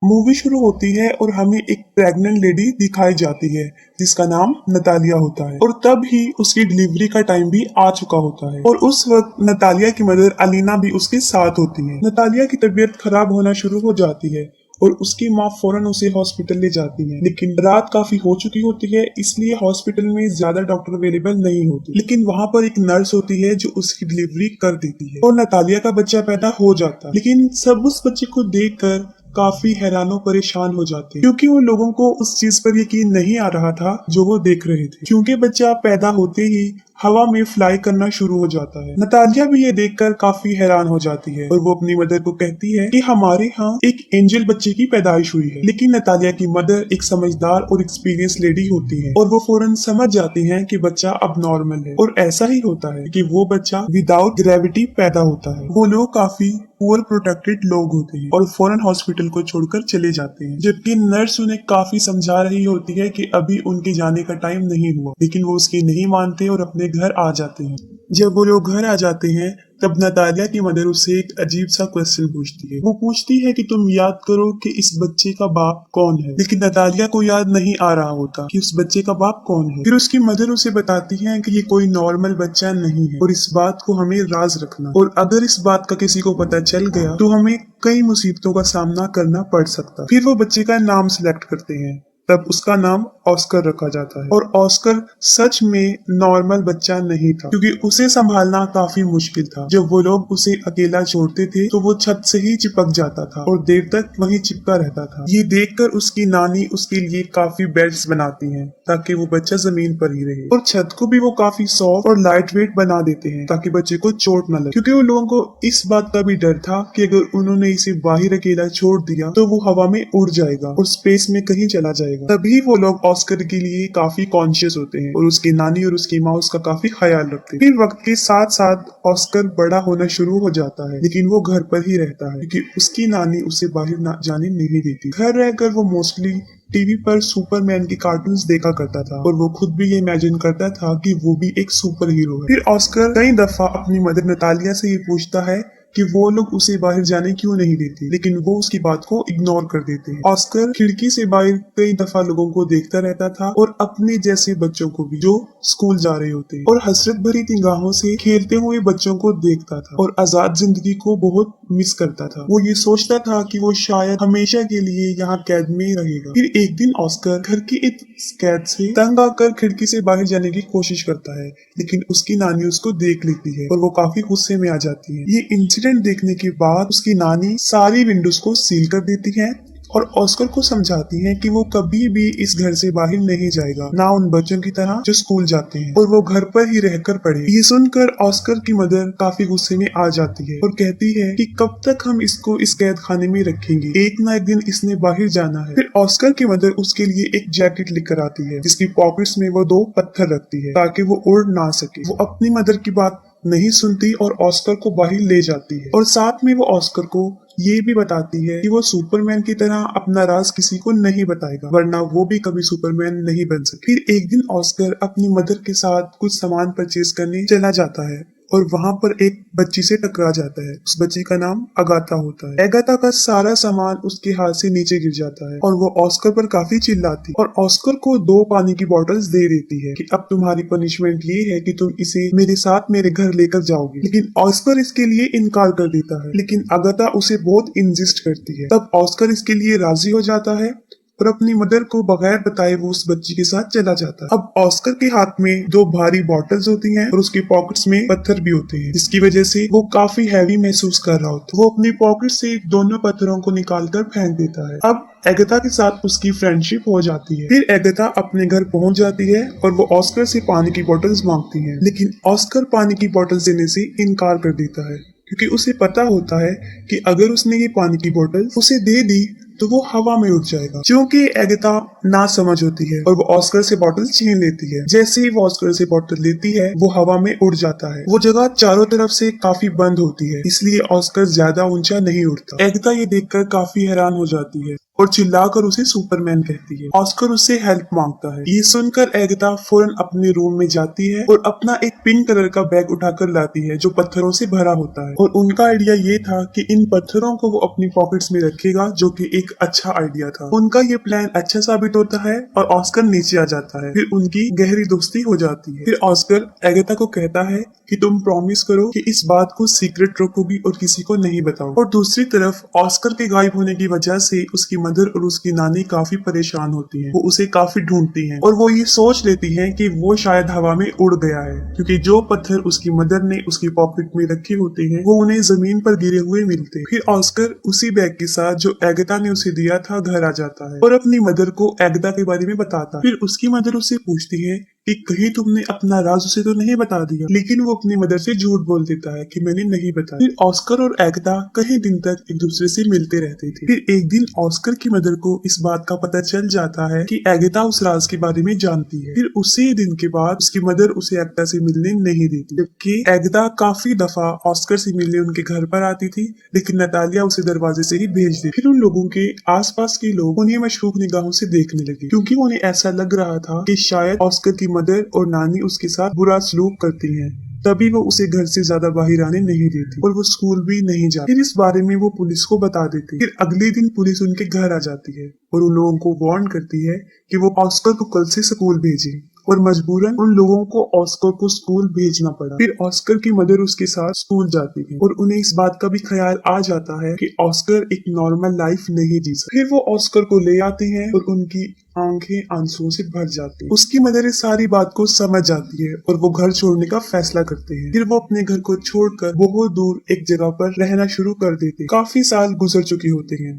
Movie शुरू होती है और हमें एक प्रेग्नेंट लेडी दिखाई जाती है जिसका नाम नतालिया होता है और तब ही उसकी डिलीवरी का टाइम भी आ चुका होता है और उस वक्त नतालिया की मदर अलीना भी उसके साथ होती है। नतालिया की तबीयत खराब होना शुरू हो जाती है और उसकी माँ फौरन उसे हॉस्पिटल ले जाती है, लेकिन रात काफी हो चुकी होती है इसलिए हॉस्पिटल में ज्यादा डॉक्टर अवेलेबल नहीं होते। लेकिन वहाँ पर एक नर्स होती है जो उसकी डिलीवरी कर देती है और नतालिया का बच्चा पैदा हो जाता है। लेकिन सब उस बच्चे को देखकर काफी हैरानो परेशान हो जाते हैं क्योंकि उन लोगों को उस चीज पर यकीन नहीं आ रहा था जो वो देख रहे थे, क्योंकि बच्चा पैदा होते ही हवा में फ्लाई करना शुरू हो जाता है। नतालिया भी ये देखकर काफी हैरान हो जाती है और वो अपनी मदर को कहती है कि हमारे यहाँ एक एंजल बच्चे की पैदाइश हुई है। लेकिन नतालिया की मदर एक समझदार और एक्सपीरियंस लेडी होती है और वो फौरन समझ जाती है कि बच्चा अब नॉर्मल है और ऐसा ही होता है कि वो बच्चा विदाउट ग्रेविटी पैदा होता है। वो लोग काफी पुअर प्रोटेक्टेड लोग होते हैं और फौरन हॉस्पिटल को छोड़कर चले जाते हैं, जबकि नर्स उन्हें काफी समझा रही होती है कि अभी उनके जाने का टाइम नहीं हुआ, लेकिन वो उसकी नहीं मानते और अपने घर आ जाते हैं। जब वो लोग घर आ जाते हैं तब नतालिया की मदर उससे एक अजीब सा क्वेश्चन पूछती है। वो पूछती है कि तुम याद करो कि इस बच्चे का बाप कौन है, लेकिन नतालिया को याद नहीं आ रहा होता कि उस बच्चे का बाप कौन है। फिर उसकी मदर उसे बताती है कि ये कोई नॉर्मल बच्चा नहीं है और इस बात को हमें राज रखना, और अगर इस बात का किसी को पता चल गया तो हमें कई मुसीबतों का सामना करना पड़ सकता। फिर वो बच्चे का नाम सिलेक्ट करते हैं, तब उसका नाम ऑस्कर रखा जाता है और ऑस्कर सच में नॉर्मल बच्चा नहीं था क्योंकि उसे संभालना काफी मुश्किल था। जब वो लोग उसे अकेला छोड़ते थे तो वो छत से ही चिपक जाता था और देर तक वहीं चिपका रहता था। ये देखकर उसकी नानी उसके लिए काफी बेड्स बनाती हैं ताकि वो बच्चा जमीन पर ही रहे, और छत को भी वो काफी सॉफ्ट और लाइट वेट बना देते हैं ताकि बच्चे को चोट न लगे, क्योंकि उन लोगों को इस बात का भी डर था कि अगर उन्होंने इसे बाहर अकेला छोड़ दिया तो वो हवा में उड़ जाएगा और स्पेस में कहीं चला जाएगा। तभी वो लोग ऑस्कर के लिए काफी कॉन्शियस होते हैं और उसकी नानी और उसकी माँ उसका काफी ख्याल रखते हैं। फिर वक्त के साथ साथ ऑस्कर बड़ा होना शुरू हो जाता है, लेकिन वो घर पर ही रहता है क्योंकि उसकी नानी उसे बाहर जाने नहीं देती। घर रहकर वो मोस्टली टीवी पर सुपरमैन के कार्टून्स देखा करता था और वो खुद भी ये इमेजिन करता था कि वो भी एक सुपर हीरो है। फिर ऑस्कर कई दफा अपनी मदर नतालिया से ये पूछता है कि वो लोग उसे बाहर जाने क्यों नहीं देते, लेकिन वो उसकी बात को इग्नोर कर देते हैं। ऑस्कर खिड़की से बाहर कई दफा लोगों को देखता रहता था और अपने जैसे बच्चों को भी जो स्कूल जा रहे होते और हसरत भरी निगाहों से खेलते हुए बच्चों को देखता था और आजाद जिंदगी को बहुत मिस करता था। वो ये सोचता था कि वो शायद हमेशा के लिए यहाँ कैद में रहेगा। फिर एक दिन ऑस्कर घर की इस कैद से तंग आकर खिड़की से बाहर जाने की कोशिश करता है, लेकिन उसकी नानी उसको देख लेती है और वो काफी गुस्से में आ जाती है। ये इंसिडेंट देखने के बाद उसकी नानी सारी विंडोज को सील कर देती है और ऑस्कर को समझाती है कि वो कभी भी इस घर से बाहर नहीं जाएगा, ना उन बच्चों की तरह जो स्कूल जाते हैं, और वो घर पर ही रहकर पढ़े। ये सुनकर ऑस्कर की मदर काफी गुस्से में आ जाती है और कहती है कि कब तक हम इसको इस कैद खाने में रखेंगे, एक ना एक दिन इसने बाहर जाना है। फिर ऑस्कर की मदर उसके लिए एक जैकेट लेकर आती है जिसकी पॉकेट्स में वो 2 पत्थर रखती है ताकि वो उड़ ना सके। वो अपनी मदर की बात नहीं सुनती और ऑस्कर को बाहर ले जाती है और साथ में वो ऑस्कर को ये भी बताती है कि वो सुपरमैन की तरह अपना राज किसी को नहीं बताएगा, वरना वो भी कभी सुपरमैन नहीं बन सके। फिर एक दिन ऑस्कर अपनी मदर के साथ कुछ सामान परचेज करने चला जाता है और वहाँ पर एक बच्ची से टकरा जाता है। उस बच्ची का नाम अगाथा होता है। अगाथा का सारा सामान उसके हाथ से नीचे गिर जाता है और वो ऑस्कर पर काफी चिल्लाती और ऑस्कर को 2 पानी की बोतल्स दे देती है कि अब तुम्हारी पनिशमेंट ये है कि तुम इसे मेरे साथ मेरे घर लेकर जाओगी। लेकिन ऑस्कर इसके लिए इनकार कर देता है, लेकिन अगाथा उसे बहुत इंसिस्ट करती है। तब ऑस्कर इसके लिए राजी हो जाता है और अपनी मदर को बगैर बताए वो उस बच्ची के साथ चला जाता है। अब ऑस्कर के हाथ में 2 भारी बॉटल्स होती हैं और उसके पॉकेट्स में पत्थर भी होते हैं, जिसकी वजह से वो काफी हैवी महसूस कर रहा होता है। वो अपनी पॉकेट से दोनों पत्थरों को निकालकर फेंक देता है। अब एगाथा के साथ उसकी फ्रेंडशिप हो जाती है। फिर एगाथा अपने घर पहुंच जाती है और वो ऑस्कर से पानी की बोतल्स मांगती है, लेकिन ऑस्कर पानी की बोतल्स देने से इनकार कर देता है क्योंकि उसे पता होता है कि अगर उसने ये पानी की बोतल उसे दे दी तो वो हवा में उड़ जाएगा। क्योंकि एगाथा ना समझ होती है और वो ऑस्कर से बोतल छीन लेती है। जैसे ही वो ऑस्कर से बोतल लेती है वो हवा में उड़ जाता है। वो जगह चारों तरफ से काफी बंद होती है, इसलिए ऑस्कर ज्यादा ऊंचा नहीं उड़ता। एगाथा ये देखकर काफी हैरान हो जाती है और चिल्लाकर उसे सुपरमैन कहती है। ऑस्कर उससे हेल्प मांगता है। ये सुनकर एगाथा फौरन अपने रूम में जाती है और अपना एक पिंक कलर का बैग उठाकर लाती है जो पत्थरों से भरा होता है। और उनका आइडिया ये था कि इन पत्थरों को वो अपनी पॉकेट्स में रखेगा, जो कि एक अच्छा आइडिया था। उनका ये प्लान अच्छा साबित होता है और ऑस्कर नीचे आ जाता है। फिर उनकी गहरी दोस्ती हो जाती है। फिर ऑस्कर एगाथा को कहता है कि तुम प्रॉमिस करो कि इस बात को सीक्रेट रखोगी और किसी को नहीं बताओ। और दूसरी तरफ ऑस्कर के गायब होने की वजह से उसकी मदर और उसकी नानी काफी परेशान होती हैं। वो उसे काफी ढूंढती हैं और वो ये सोच लेती हैं कि वो शायद हवा में उड़ गया है, क्योंकि जो पत्थर उसकी मदर ने उसकी पॉकेट में रखे होते हैं वो उन्हें जमीन पर गिरे हुए मिलते हैं। फिर ऑस्कर उसी बैग के साथ जो एगाथा ने उसे दिया था घर आ जाता है और अपनी मदर को एगाथा के बारे में बताता है। फिर उसकी मदर उससे पूछती है कि कहीं तुमने अपना राज उसे तो नहीं बता दिया, लेकिन वो अपनी मदर से झूठ बोल देता है कि मैंने नहीं बताया। फिर ऑस्कर और एगाथा कई दिन तक एक दूसरे से मिलते रहते थे। फिर एक दिन ऑस्कर की मदर को इस बात का पता चल जाता है कि एगाथा उस राज के बारे में जानती है। फिर उसी दिन के बाद उसकी मदर उसे एगाथा से मिलने नहीं देती, जबकि एगाथा काफी दफा ऑस्कर से मिलने उनके घर पर आती थी, लेकिन नतालिया उसे दरवाजे से ही भेज देती। फिर उन लोगों के आसपास के लोग उन्हें मशकूक निगाहों से देखने लगे, क्योंकि उन्हें ऐसा लग रहा था कि शायद ऑस्कर की मदर और नानी उसके साथ बुरा सलूक करती हैं, तभी वो उसे घर से ज्यादा बाहर आने नहीं देती और वो स्कूल भी नहीं जाती। फिर इस बारे में वो पुलिस को बता देती। फिर अगले दिन पुलिस उनके घर आ जाती है और उन लोगों को वार्न करती है कि वो ऑस्कर को कल से स्कूल भेजें, और मजबूरन उन लोगों को ऑस्कर को स्कूल भेजना पड़ा। फिर ऑस्कर की मदर उसके साथ स्कूल जाती है और उन्हें इस बात का भी ख्याल आ जाता है कि ऑस्कर एक नॉर्मल लाइफ नहीं जी सकता। फिर वो ऑस्कर को ले आते हैं और उनकी आंखें आंसुओं से भर जाती हैं। उसकी मदर इस सारी बात को समझ जाती है और वो घर छोड़ने का फैसला करते हैं। फिर वो अपने घर को छोड़कर बहुत दूर एक जगह पर रहना शुरू कर देते हैं। काफी साल गुजर चुके होते हैं।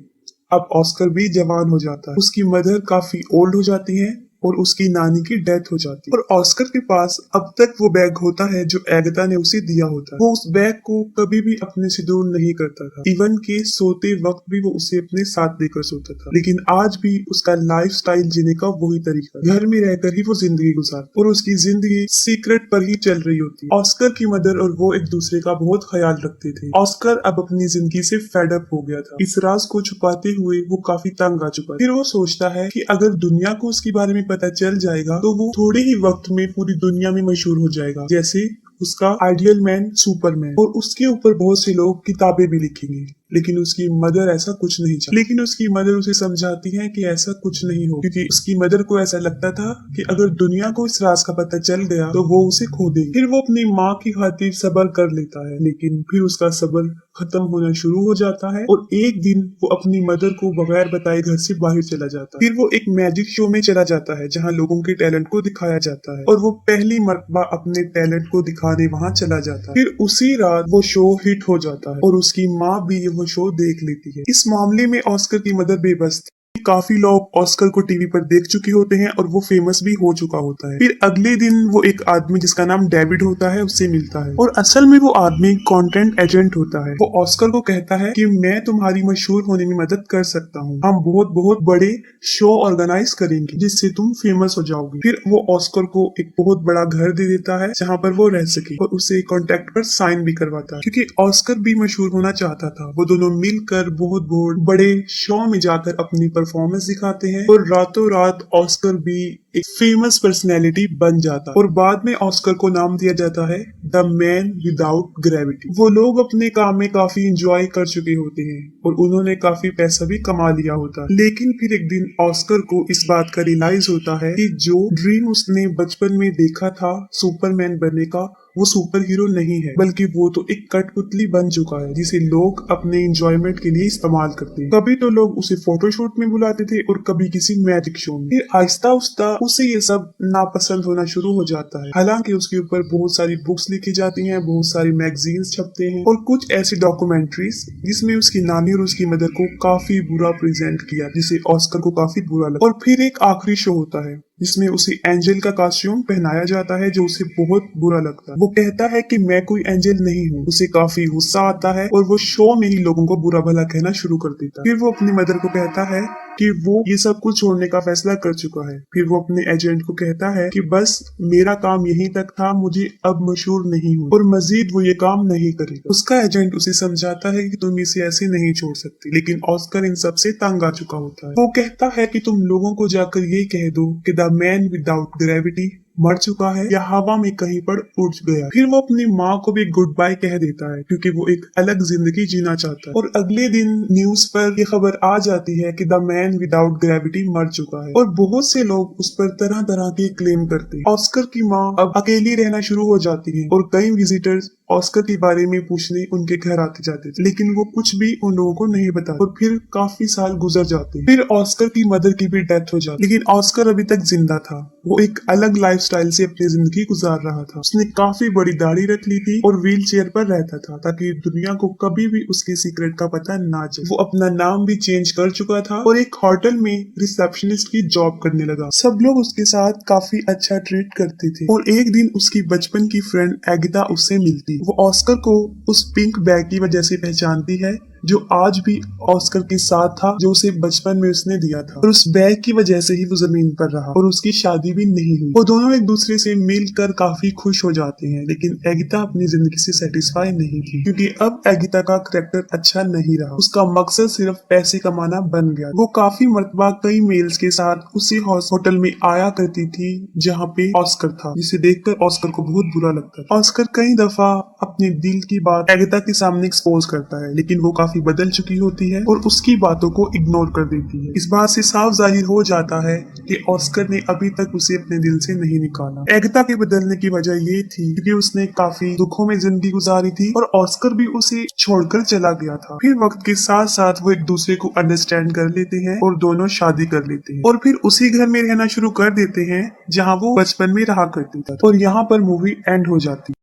अब ऑस्कर भी जवान हो जाता है। उसकी मदर काफी ओल्ड हो जाती है और उसकी नानी की डेथ हो जाती है। और ऑस्कर के पास अब तक वो बैग होता है जो एगाथा ने उसे दिया होता है। वो उस बैग को कभी भी अपने से दूर नहीं करता था, इवन के सोते वक्त भी वो उसे अपने साथ लेकर सोता था। लेकिन आज भी उसका लाइफस्टाइल जीने का वही तरीका, घर में रहकर ही वो जिंदगी गुजारता और उसकी जिंदगी सीक्रेट पर ही चल रही होती है। ऑस्कर की मदर और वो एक दूसरे का बहुत ख्याल रखते थे। ऑस्कर अब अपनी जिंदगी से फेड अप हो गया था। इस राज को छुपाते हुए वो काफी तंग आ चुका है। फिर वो सोचता है कि अगर दुनिया को उसके बारे में पता चल जाएगा तो वो थोड़े ही वक्त में पूरी दुनिया में मशहूर हो जाएगा, जैसे उसका आइडियल मैन सुपरमैन। और उसके ऊपर बहुत से लोग किताबें भी लिखेंगे। लेकिन उसकी मदर ऐसा कुछ नहीं चाहती। लेकिन उसकी मदर उसे समझाती है कि ऐसा कुछ नहीं हो, क्योंकि उसकी मदर को ऐसा लगता था कि अगर दुनिया को इस राज का पता चल गया तो वो उसे खो देगी। फिर वो अपनी माँ की खातिर सब्र कर लेता है, लेकिन फिर उसका सब्र खत्म होना शुरू हो जाता है और एक दिन वो अपनी मदर को बगैर बताए घर से बाहर चला जाता है। फिर वो एक मैजिक शो में चला जाता है जहाँ लोगों के टैलेंट को दिखाया जाता है और वो पहली मर्तबा अपने टैलेंट को दिखाने वहाँ चला जाता है। फिर उसी रात वो शो हिट हो जाता है और उसकी माँ भी वो शो देख लेती है। इस मामले में ऑस्कर की मदर बेबस थी। काफी लोग ऑस्कर को टीवी पर देख चुके होते हैं और वो फेमस भी हो चुका होता है। फिर अगले दिन वो एक आदमी जिसका नाम डेविड होता है उससे मिलता है और असल में वो आदमी कंटेंट एजेंट होता है। वो ऑस्कर को कहता है कि मैं तुम्हारी मशहूर होने में मदद कर सकता हूँ, हम बहुत बहुत बड़े शो ऑर्गेनाइज करेंगे जिससे तुम फेमस हो जाओगे। फिर वो ऑस्कर को एक बहुत बड़ा घर दे देता है जहाँ पर वो रह सके और उसे कॉन्ट्रैक्ट पर साइन भी करवाता है, क्योंकि ऑस्कर भी मशहूर होना चाहता था। वो दोनों मिलकर बहुत बहुत बड़े शो में जाकर अपनी परफॉर्मेंस दिखाते हैं और रातों रात ऑस्कर भी एक फेमस पर्सनैलिटी बन जाता है और बाद में ऑस्कर को नाम दिया जाता है द मैन विदाउट ग्रेविटी। वो लोग अपने काम में काफी इंजॉय कर चुके होते हैं और उन्होंने काफी पैसा भी कमा लिया होता है। लेकिन फिर एक दिन ऑस्कर को इस बात का रियलाइज होता है कि जो ड्रीम उसने बचपन में देखा था सुपरमैन बनने का, वो सुपर हीरो नहीं है, बल्कि वो तो एक कठपुतली बन चुका है जिसे लोग अपने एंजॉयमेंट के लिए इस्तेमाल करते हैं। कभी तो लोग उसे फोटोशूट में बुलाते थे और कभी किसी मैजिक शो में। फिर आहिस्ता आहिस्ता उसे ये सब नापसंद होना शुरू हो जाता है। हालांकि उसके ऊपर बहुत सारी बुक्स लिखी जाती हैं, बहुत सारी मैगजीन्स छपते हैं और कुछ ऐसी डॉक्यूमेंट्रीज जिसमें उसकी नानी और उसकी मदर को काफी बुरा प्रेजेंट किया, जिसे ऑस्कर को काफी बुरा लगा। और फिर एक आखिरी शो होता है जिसमें उसे एंजल का कॉस्ट्यूम पहनाया जाता है जो उसे बहुत बुरा लगता है। वो कहता है कि मैं कोई एंजल नहीं हूँ। उसे काफी गुस्सा आता है और वो शो में ही लोगों को बुरा भला कहना शुरू कर देता है। फिर वो अपनी मदर को कहता है कि वो ये सब कुछ छोड़ने का फैसला कर चुका है। फिर वो अपने एजेंट को कहता है कि बस मेरा काम यहीं तक था, मुझे अब मशहूर नहीं हूँ और मजीद वो ये काम नहीं करेगा। उसका एजेंट उसे समझाता है कि तुम इसे ऐसे नहीं छोड़ सकती, लेकिन ऑस्कर इन सब से तंग आ चुका होता है। वो कहता है कि तुम लोगों को जाकर ये कह दो कि द मैन विदाउट ग्रेविटी मर चुका है या हवा में कहीं पर उड़ गया। फिर वो अपनी माँ को भी गुड बाय कह देता है क्योंकि वो एक अलग जिंदगी जीना चाहता है। और अगले दिन न्यूज पर ये खबर आ जाती है कि द मैन विदाउट ग्रेविटी मर चुका है और बहुत से लोग उस पर तरह तरह के क्लेम करते हैं। ऑस्कर की माँ अब अकेली रहना शुरू हो जाती है और कई विजिटर्स ऑस्कर के बारे में पूछने उनके घर आते जाते थे, लेकिन वो कुछ भी उन लोगों को नहीं बताते। और फिर काफी साल गुजर जाते हैं। फिर ऑस्कर की मदर की भी डेथ हो जाती, लेकिन ऑस्कर अभी तक जिंदा था। वो एक अलग लाइफस्टाइल से अपनी जिंदगी गुजार रहा था। उसने काफी बड़ी दाढ़ी रख ली थी और व्हील चेयर पर रहता था ताकि दुनिया को कभी भी उसके सीक्रेट का पता ना चले। वो अपना नाम भी चेंज कर चुका था और एक होटल में रिसेप्शनिस्ट की जॉब करने लगा। सब लोग उसके साथ काफी अच्छा ट्रीट करते थे और एक दिन उसकी बचपन की फ्रेंड एगिता उससे मिलती। वो ऑस्कर को उस पिंक बैग की वजह से पहचानती है जो आज भी ऑस्कर के साथ था, जो उसे बचपन में उसने दिया था। और उस बैग की वजह से ही वो जमीन पर रहा और उसकी शादी भी नहीं हुई। वो दोनों एक दूसरे से मिलकर काफी खुश हो जाते हैं, लेकिन एगिता अपनी जिंदगी से सेटिस्फाई नहीं थी क्योंकि अब एगिता का कैरेक्टर अच्छा नहीं रहा। उसका मकसद सिर्फ पैसे कमाना बन गया। वो काफी मर्तबा कई मेल्स के साथ उसी होटल में आया करती थी जहाँ पे ऑस्कर था, जिसे देखकर ऑस्कर को बहुत बुरा लगता था। ऑस्कर कई दफा अपने दिल की बात एगिता के सामने एक्सपोज करता है, लेकिन वो काफी बदल चुकी होती है और उसकी बातों को इग्नोर कर देती है। इस बात से साफ जाहिर हो जाता है कि ऑस्कर ने अभी तक उसे अपने दिल से नहीं निकाला। एगिता के बदलने की वजह ये थी क्योंकि उसने काफी दुखों में जिंदगी गुजारी थी और ऑस्कर भी उसे छोड़कर चला गया था। फिर वक्त के साथ साथ वो एक दूसरे को अंडरस्टैंड कर लेते हैं और दोनों शादी कर लेते हैं और फिर उसी घर में रहना शुरू कर देते हैं जहाँ वो बचपन में रहा करते थे। और यहाँ पर मूवी एंड हो जाती है।